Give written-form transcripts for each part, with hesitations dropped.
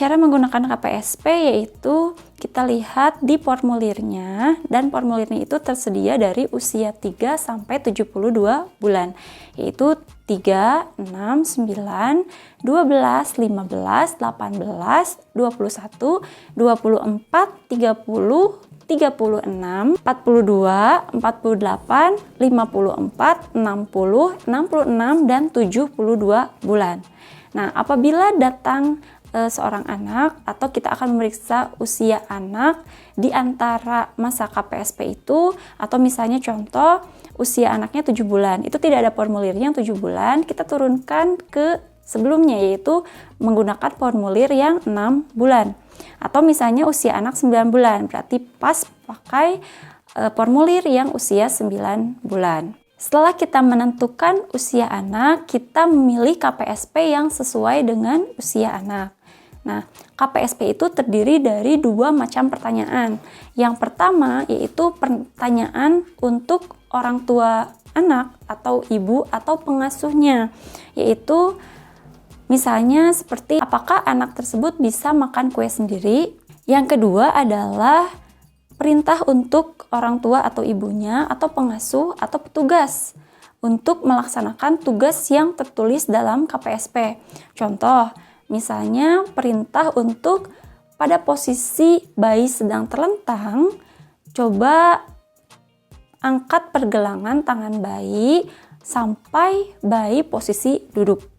Cara menggunakan KPSP yaitu kita lihat di formulirnya, dan formulirnya itu tersedia dari usia 3 sampai 72 bulan, yaitu 3, 6, 9, 12, 15, 18, 21, 24, 30, 36, 42, 48, 54, 60, 66, dan 72 bulan. Nah, apabila datang seorang anak atau kita akan memeriksa usia anak di antara masa KPSP itu, atau misalnya contoh usia anaknya 7 bulan, itu tidak ada formulirnya yang 7 bulan, kita turunkan ke sebelumnya, yaitu menggunakan formulir yang 6 bulan. Atau misalnya usia anak 9 bulan, berarti pas pakai formulir yang usia 9 bulan. Setelah kita menentukan usia anak, kita memilih KPSP yang sesuai dengan usia anak. Nah, KPSP itu terdiri dari 2 macam pertanyaan. Yang pertama yaitu pertanyaan untuk orang tua anak atau ibu atau pengasuhnya, yaitu misalnya seperti apakah anak tersebut bisa makan kue sendiri. Yang kedua adalah perintah untuk orang tua atau ibunya atau pengasuh atau petugas untuk melaksanakan tugas yang tertulis dalam KPSP. Contoh, misalnya perintah untuk pada posisi bayi sedang terlentang, coba angkat pergelangan tangan bayi sampai bayi posisi duduk.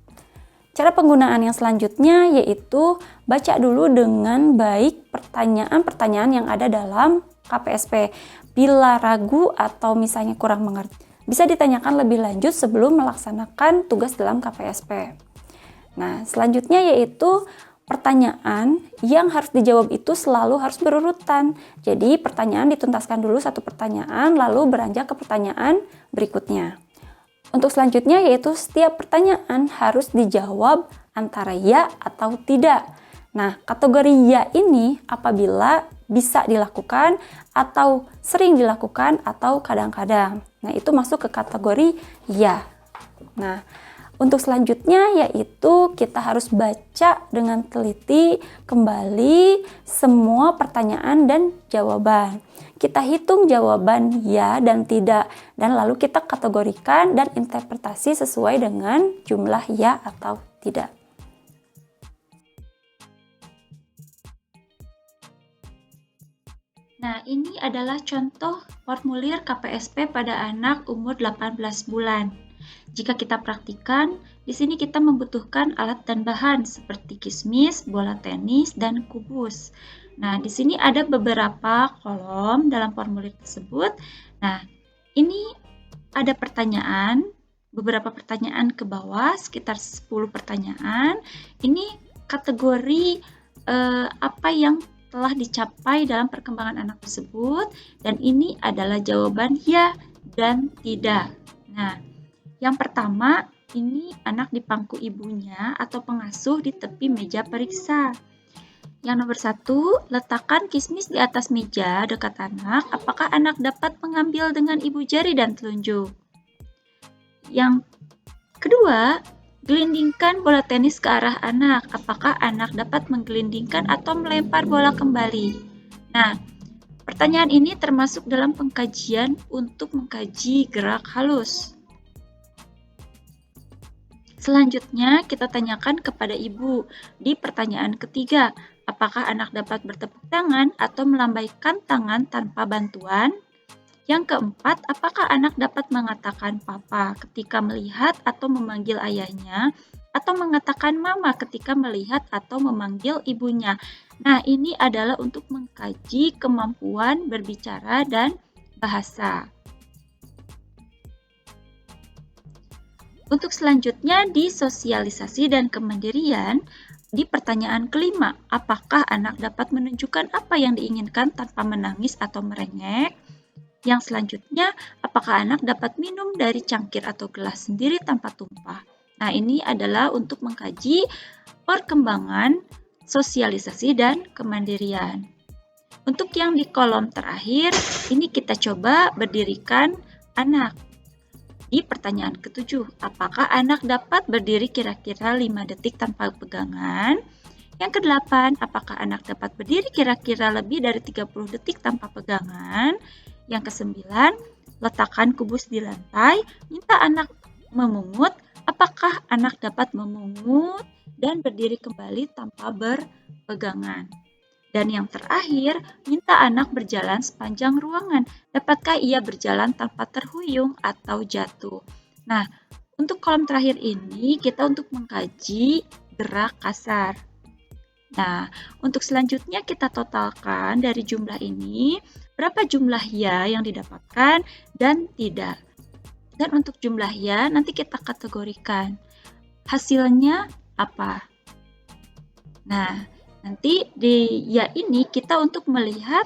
Cara penggunaan yang selanjutnya yaitu baca dulu dengan baik pertanyaan-pertanyaan yang ada dalam KPSP. Bila ragu atau misalnya kurang mengerti, bisa ditanyakan lebih lanjut sebelum melaksanakan tugas dalam KPSP. Nah, selanjutnya yaitu pertanyaan yang harus dijawab itu selalu harus berurutan. Jadi pertanyaan dituntaskan dulu satu pertanyaan, lalu beranjak ke pertanyaan berikutnya. Untuk selanjutnya yaitu setiap pertanyaan harus dijawab antara ya atau tidak. Nah, kategori ya ini apabila bisa dilakukan atau sering dilakukan atau kadang-kadang. Nah, itu masuk ke kategori ya. Nah, untuk selanjutnya yaitu kita harus baca dengan teliti kembali semua pertanyaan dan jawaban. Kita hitung jawaban ya dan tidak, dan lalu kita kategorikan dan interpretasi sesuai dengan jumlah ya atau tidak. Nah, ini adalah contoh formulir KPSP pada anak umur 18 bulan. Jika kita praktikkan, di sini kita membutuhkan alat dan bahan seperti kismis, bola tenis, dan kubus. Nah, di sini ada beberapa kolom dalam formulir tersebut. Nah, ini ada pertanyaan, beberapa pertanyaan ke bawah, sekitar 10 pertanyaan. Ini kategori apa yang telah dicapai dalam perkembangan anak tersebut, dan ini adalah jawaban ya dan tidak. Nah, yang pertama, ini anak di pangku ibunya atau pengasuh di tepi meja periksa. Yang nomor 1, letakkan kismis di atas meja dekat anak. Apakah anak dapat mengambil dengan ibu jari dan telunjuk? Yang kedua, gelindingkan bola tenis ke arah anak. Apakah anak dapat menggelindingkan atau melempar bola kembali? Nah, pertanyaan ini termasuk dalam pengkajian untuk mengkaji gerak halus. Selanjutnya, kita tanyakan kepada ibu di pertanyaan ketiga, apakah anak dapat bertepuk tangan atau melambaikan tangan tanpa bantuan? Yang keempat, apakah anak dapat mengatakan papa ketika melihat atau memanggil ayahnya, atau mengatakan mama ketika melihat atau memanggil ibunya? Nah, ini adalah untuk mengkaji kemampuan berbicara dan bahasa. Untuk selanjutnya di sosialisasi dan kemandirian, di pertanyaan kelima, apakah anak dapat menunjukkan apa yang diinginkan tanpa menangis atau merengek? Yang selanjutnya, apakah anak dapat minum dari cangkir atau gelas sendiri tanpa tumpah? Nah, ini adalah untuk mengkaji perkembangan sosialisasi dan kemandirian. Untuk yang di kolom terakhir, ini kita coba berdirikan anak. Di pertanyaan ketujuh, apakah anak dapat berdiri kira-kira 5 detik tanpa pegangan? Yang kedelapan, apakah anak dapat berdiri kira-kira lebih dari 30 detik tanpa pegangan? Yang kesembilan, letakkan kubus di lantai, minta anak memungut, apakah anak dapat memungut dan berdiri kembali tanpa berpegangan? Dan yang terakhir, minta anak berjalan sepanjang ruangan. Dapatkah ia berjalan tanpa terhuyung atau jatuh? Nah, untuk kolom terakhir ini kita untuk mengkaji gerak kasar. Nah, untuk selanjutnya kita totalkan dari jumlah ini, berapa jumlah ya yang didapatkan dan tidak. Dan untuk jumlah ya nanti kita kategorikan. Hasilnya apa? Nah, nanti di ya ini kita untuk melihat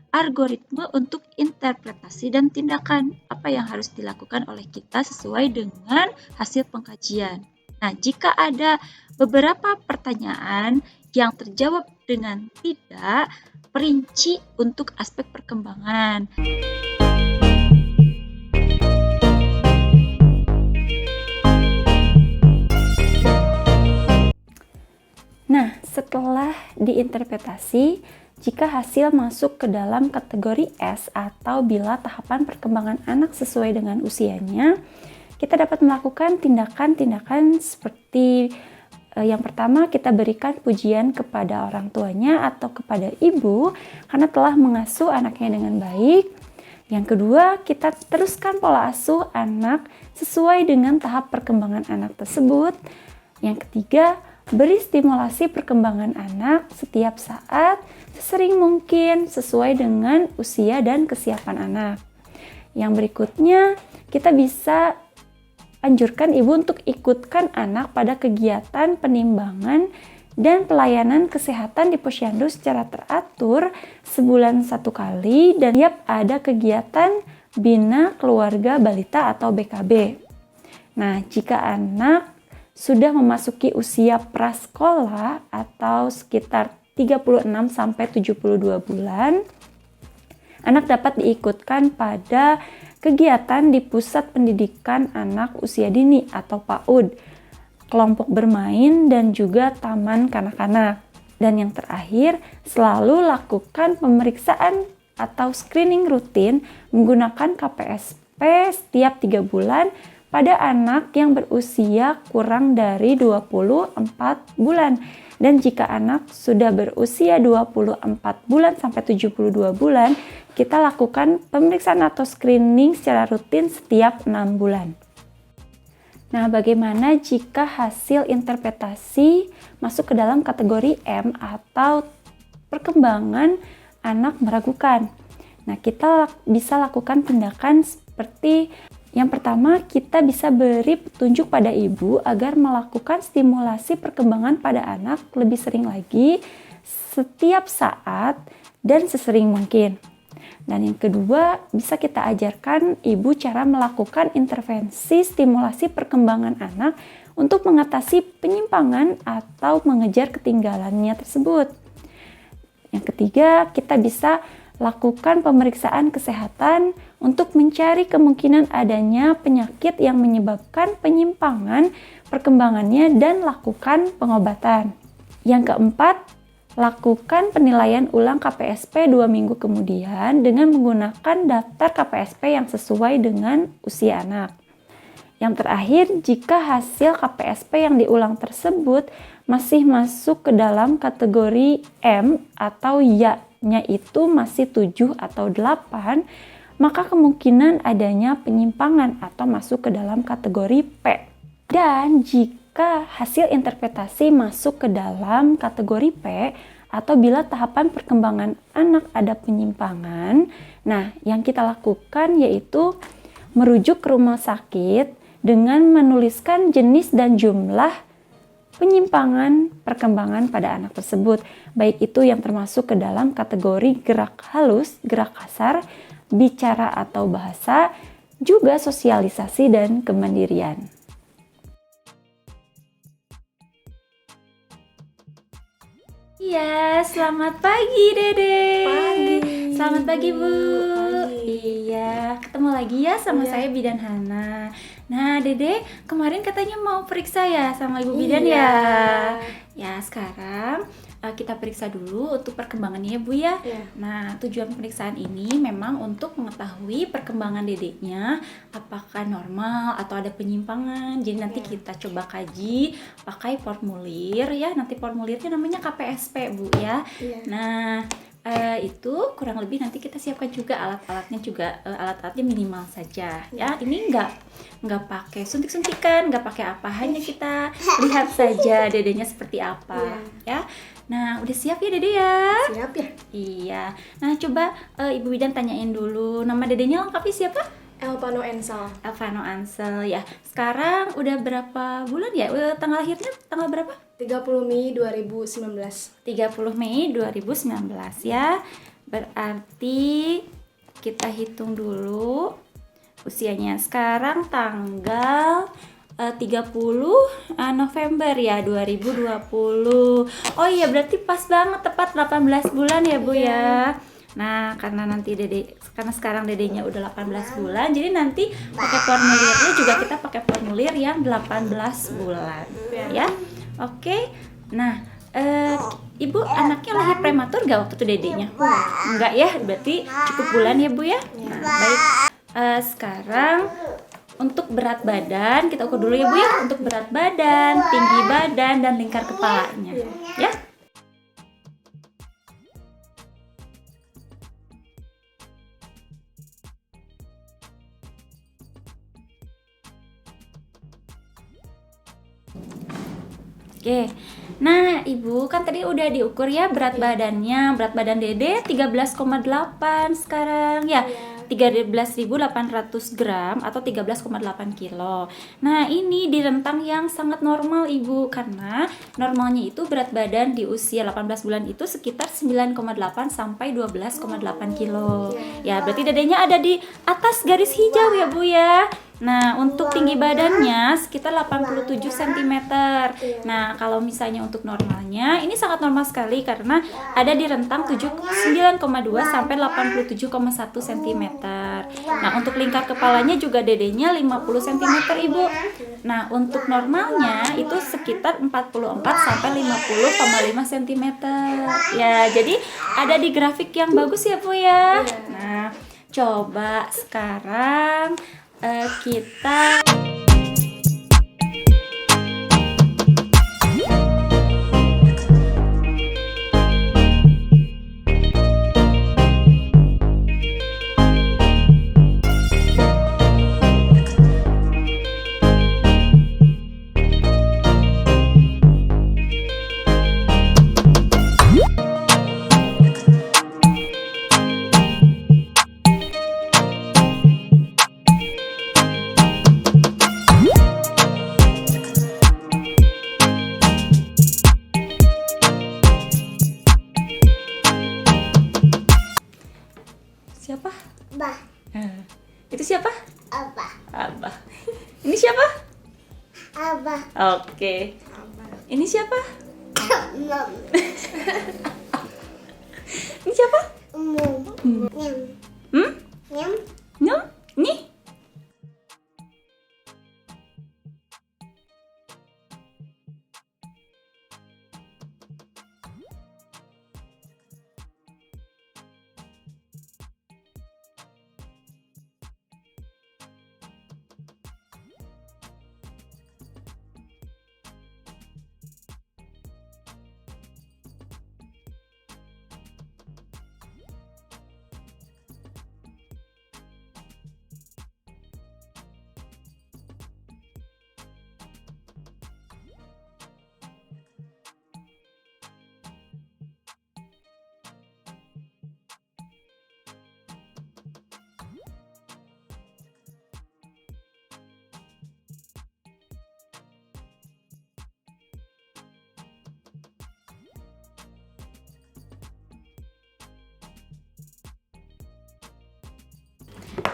algoritma untuk interpretasi dan tindakan apa yang harus dilakukan oleh kita sesuai dengan hasil pengkajian. Nah, jika ada beberapa pertanyaan yang terjawab dengan tidak, perinci untuk aspek perkembangan. Nah, setelah diinterpretasi, jika hasil masuk ke dalam kategori S atau bila tahapan perkembangan anak sesuai dengan usianya, kita dapat melakukan tindakan-tindakan seperti yang pertama, kita berikan pujian kepada orang tuanya atau kepada ibu karena telah mengasuh anaknya dengan baik. Yang kedua, kita teruskan pola asuh anak sesuai dengan tahap perkembangan anak tersebut. Yang ketiga, beri stimulasi perkembangan anak setiap saat sesering mungkin sesuai dengan usia dan kesiapan anak. Yang berikutnya, kita bisa anjurkan ibu untuk ikutkan anak pada kegiatan penimbangan dan pelayanan kesehatan di posyandu secara teratur sebulan 1 kali dan tiap ada kegiatan bina keluarga balita atau BKB. Nah, jika anak sudah memasuki usia prasekolah atau sekitar 36 sampai 72 bulan, anak dapat diikutkan pada kegiatan di Pusat Pendidikan Anak Usia Dini atau PAUD, kelompok bermain dan juga taman kanak-kanak. Dan yang terakhir, selalu lakukan pemeriksaan atau screening rutin menggunakan KPSP setiap 3 bulan pada anak yang berusia kurang dari 24 bulan. Dan jika anak sudah berusia 24 bulan sampai 72 bulan, kita lakukan pemeriksaan atau screening secara rutin setiap 6 bulan. Nah, bagaimana jika hasil interpretasi masuk ke dalam kategori M atau perkembangan anak meragukan? Nah, kita bisa lakukan tindakan seperti yang pertama, kita bisa beri petunjuk pada ibu agar melakukan stimulasi perkembangan pada anak lebih sering lagi, setiap saat, dan sesering mungkin. Dan yang kedua, bisa kita ajarkan ibu cara melakukan intervensi stimulasi perkembangan anak untuk mengatasi penyimpangan atau mengejar ketinggalannya tersebut. Yang ketiga, kita bisa lakukan pemeriksaan kesehatan untuk mencari kemungkinan adanya penyakit yang menyebabkan penyimpangan perkembangannya dan lakukan pengobatan. Yang keempat, lakukan penilaian ulang KPSP 2 minggu kemudian dengan menggunakan daftar KPSP yang sesuai dengan usia anak. Yang terakhir, jika hasil KPSP yang diulang tersebut masih masuk ke dalam kategori M atau ya-nya itu masih 7 atau 8, maka kemungkinan adanya penyimpangan atau masuk ke dalam kategori P. Dan jika hasil interpretasi masuk ke dalam kategori P atau bila tahapan perkembangan anak ada penyimpangan, nah yang kita lakukan yaitu merujuk ke rumah sakit dengan menuliskan jenis dan jumlah penyimpangan perkembangan pada anak tersebut, baik itu yang termasuk ke dalam kategori gerak halus, gerak kasar, bicara atau bahasa, juga sosialisasi dan kemandirian. Iya, selamat pagi Dede. Pagi. Selamat pagi Bu. Pagi. Iya, ketemu lagi ya sama Iya. saya Bidan Hana. Nah, Dede kemarin katanya mau periksa ya sama Ibu Bidan Iya. ya. Ya, sekarang kita periksa dulu untuk perkembangannya ya Bu ya. Iya. Nah, tujuan pemeriksaan ini memang untuk mengetahui perkembangan dedeknya apakah normal atau ada penyimpangan. Jadi nanti Iya. kita coba kaji pakai formulir ya. Nanti formulirnya namanya KPSP Bu ya. Iya. Nah, itu kurang lebih nanti kita siapkan juga alat-alatnya juga, alat-alatnya minimal saja ya. Ini nggak pakai suntik-suntikan, nggak pakai apa, hanya kita lihat saja dedenya seperti apa ya. Nah, udah siap ya Dede ya? Siap ya? Iya. Nah, coba Ibu Bidan tanyain dulu nama dedenya lengkapnya siapa? Elvano Ensal. Elvano Ansel ya. Sekarang udah berapa bulan ya? Tanggal lahirnya tanggal berapa? 30 Mei 2019. 30 Mei 2019 ya. Berarti kita hitung dulu usianya. Sekarang tanggal 30 November ya 2020. Oh iya, berarti pas banget tepat 18 bulan ya Bu ya. Nah, karena sekarang dedenya udah 18 bulan, jadi nanti pakai formulirnya juga kita pakai formulir yang 18 bulan ya. Oke. Nah, Ibu anaknya lahir prematur gak waktu itu dedenya? Enggak ya, berarti cukup bulan ya Bu ya. Nah, baik. Sekarang untuk berat badan kita ukur dulu ya Bu ya. Untuk berat badan, tinggi badan, dan lingkar kepalanya ya. Oke, nah Ibu kan tadi udah diukur ya berat badannya. Berat badan Dede 13,8 sekarang ya, 13.800 gram atau 13,8 kilo. Nah, ini di rentang yang sangat normal Ibu, karena normalnya itu berat badan di usia 18 bulan itu sekitar 9,8 sampai 12,8 kilo. Ya, berarti Dedenya ada di atas garis hijau ya Bu ya. Nah, untuk tinggi badannya sekitar 87 cm. Nah, kalau misalnya untuk normalnya, ini sangat normal sekali karena ada di rentang 9,2 sampai 87,1 cm. Nah, untuk lingkar kepalanya juga dedenya 50 cm, Ibu. Nah, untuk normalnya itu sekitar 44 sampai 50,5 cm. Ya, jadi ada di grafik yang bagus ya, Bu ya. Nah, coba sekarang kita siapa? Bah, Itu siapa? abah, Abah. Ini siapa? abah, Oke. Ini siapa? mom, Ini siapa? mom, nyam, Hmm? nyam, Nyum? Nih?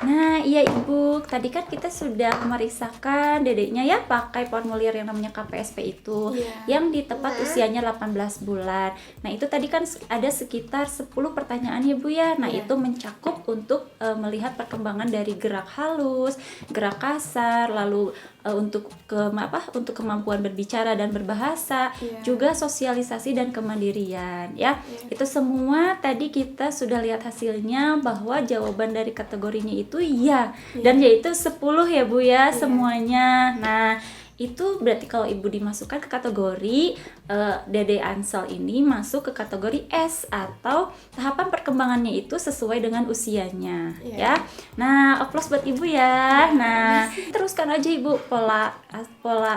Nah, iya Ibu, tadi kan kita sudah memeriksakan dedeknya ya pakai formulir yang namanya KPSP itu, Iya. yang di tepat usianya 18 bulan. Nah, itu tadi kan ada sekitar 10 pertanyaan ya Bu ya. Nah, Iya. itu mencakup untuk melihat perkembangan dari gerak halus, gerak kasar, lalu untuk untuk kemampuan berbicara dan berbahasa, Iya. juga sosialisasi dan kemandirian ya. Itu semua tadi kita sudah lihat hasilnya bahwa jawaban dari kategorinya itu iya. Dan yaitu 10 ya Bu ya semuanya. Nah, itu berarti kalau Ibu dimasukkan ke kategori Dede Ansel ini masuk ke kategori S atau tahapan perkembangannya itu sesuai dengan usianya ya. Nah, aplaus buat Ibu ya. Nah, teruskan aja Ibu pola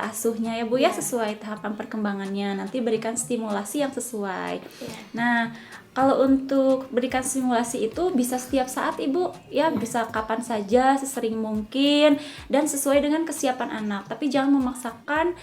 asuhnya ya Bu ya sesuai tahapan perkembangannya. Nanti berikan stimulasi yang sesuai. Nah, kalau untuk berikan stimulasi itu bisa setiap saat Ibu ya, bisa kapan saja, sesering mungkin dan sesuai dengan kesiapan anak. Tapi jangan memaksakan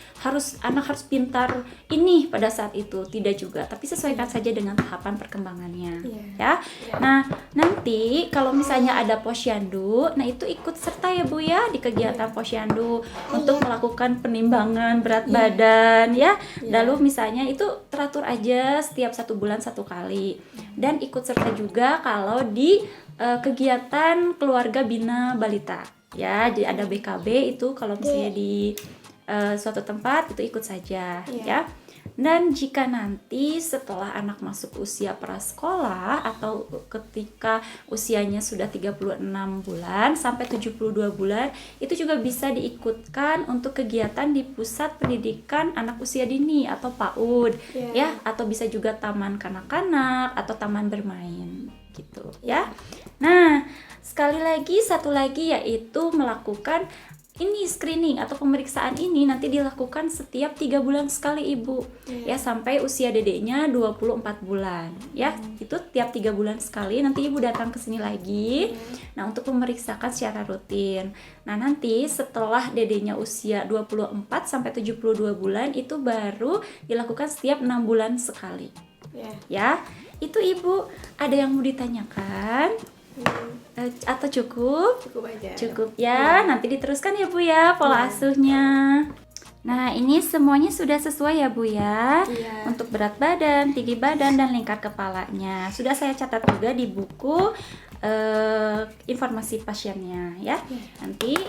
anak harus pintar ini pada saat itu, tidak juga. Tapi sesuaikan saja dengan tahapan perkembangannya ya. Nah, nanti kalau misalnya ada posyandu, nah itu ikut serta ya Bu ya di kegiatan posyandu untuk melakukan penimbangan berat badan ya. Lalu misalnya itu teratur aja setiap 1 bulan 1 kali. Dan ikut serta juga kalau di kegiatan keluarga bina balita ya. Jadi ada BKB itu kalau misalnya di suatu tempat itu ikut saja ya. Dan jika nanti setelah anak masuk usia prasekolah atau ketika usianya sudah 36 bulan sampai 72 bulan, itu juga bisa diikutkan untuk kegiatan di pusat pendidikan anak usia dini atau PAUD ya, atau bisa juga taman kanak-kanak atau taman bermain gitu ya. Nah, satu lagi yaitu melakukan ini screening atau pemeriksaan ini nanti dilakukan setiap 3 bulan sekali Ibu ya, sampai usia dedeknya 24 bulan ya. Itu tiap 3 bulan sekali nanti Ibu datang ke sini lagi nah untuk memeriksakan secara rutin. Nah, nanti setelah dedeknya usia 24 sampai 72 bulan itu baru dilakukan setiap 6 bulan sekali ya. Itu Ibu ada yang mau ditanyakan? Atau cukup? Cukup aja. Cukup ya, nanti diteruskan ya Bu ya pola asuhnya. Nah, ini semuanya sudah sesuai ya Bu ya. Untuk berat badan, tinggi badan, dan lingkar kepalanya. Sudah saya catat juga di buku informasi pasiennya ya. Nanti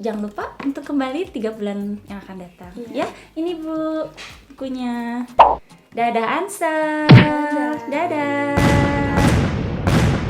jangan lupa untuk kembali 3 bulan yang akan datang ya. Ini Bu bukunya. Dadah Ansel. Dadah.